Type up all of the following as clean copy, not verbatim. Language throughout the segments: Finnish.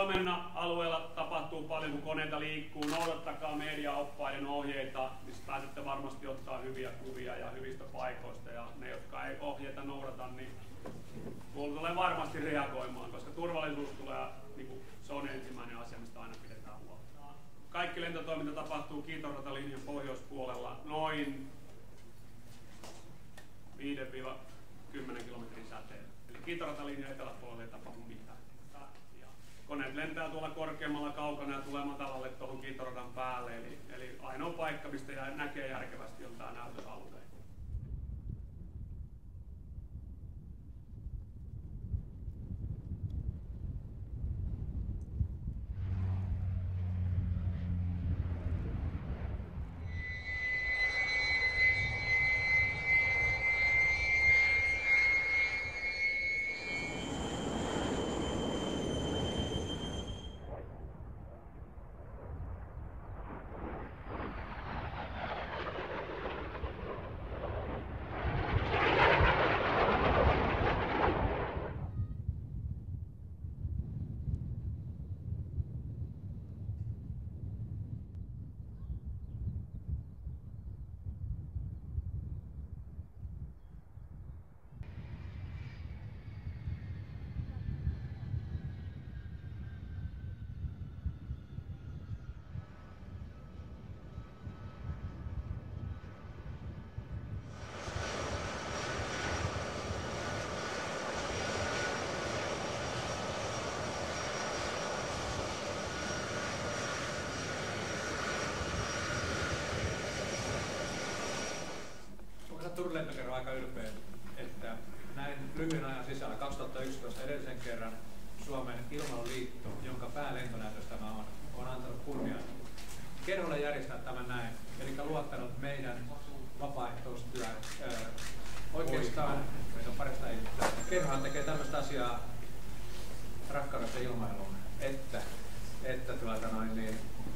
Huomenna alueella tapahtuu paljon, kun koneita liikkuu. Noudattakaa mediaoppaiden ohjeita, missä pääsette varmasti ottaa hyviä kuvia ja hyvistä paikoista. Ja ne, jotka ei ohjeita noudata, niin tulee varmasti reagoimaan, koska turvallisuus tulee, se on ensimmäinen asia, mistä aina pidetään huolta. Kaikki lentotoiminta tapahtuu kiitoratalinjan pohjoispuolella noin 5-10 kilometrin säteellä. Eli kiitoratalinjan eteläpuolella ei tapahdu mitään. Koneet lentää tuolla korkeammalla kaukana ja tulee matalalle tuohon kiitoradan päälle. Eli ainoa paikka, mistä näkee järkevästi, on tämä näytösalue. Turun lentokerro on aika ylpeä, että näin lyhyen ajan sisällä 2011 edellisen kerran Suomen Ilmailuliitto, jonka päälentonäytös tämä on antanut kunnian kerrolle järjestää tämän näin, eli luottanut meidän vapaaehtoistyön oikeastaan, meitä on parista ihmistä. Kerrohan tekee tämmöistä asiaa rakkaudesta ilmailuun, että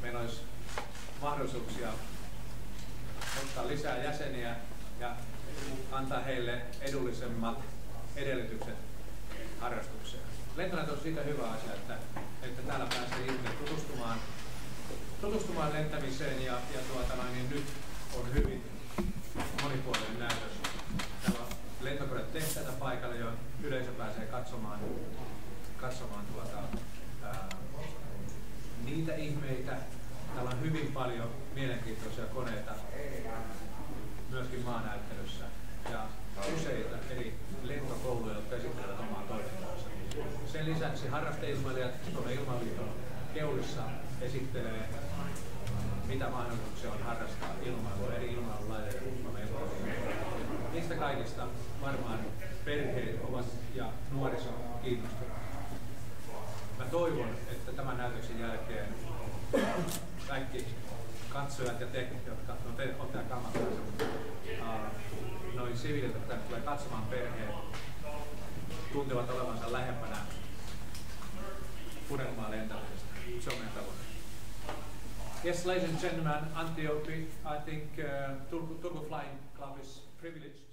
meillä olisi mahdollisuuksia ottaa lisää jäseniä ja antaa heille edullisemmat edellytykset harrastukseen. Lentonäytös on siitä hyvä asia, että täällä pääsee ihmiset tutustumaan lentämiseen ja nyt on hyvin monipuolinen näytös. Täällä on lentokonetehtäitä paikalla, jo yleisö pääsee katsomaan niitä ihmeitä. Täällä on hyvin paljon mielenkiintoisia koneita myöskin maanäyttelyssä ja useita eri lentokouluja, jotka esittelevät omaa toimintaansa. Sen lisäksi harrasteilmailijat Suomen Ilmailuliiton Keulissa esittelee, mitä mahdollisuuksia on harrastaa ilmailua, eri ilmailulajeja Suomen Ilmailuliitolla. Niistä kaikista varmaan perheet ovat ja nuoriso kiinnostuneet. Mä toivon, että tämän näytöksen jälkeen kaikki katsojat ja te, jotka ottaa kammattansa, noin siviilit, jotka tulee katsomaan perheen, tuntevat olevansa lähempänä unelmaa lentämisestä. Se on meidän tavoite. Yes, ladies and gentlemen, Antti Jouppi, I think Turku Flying Club is privileged.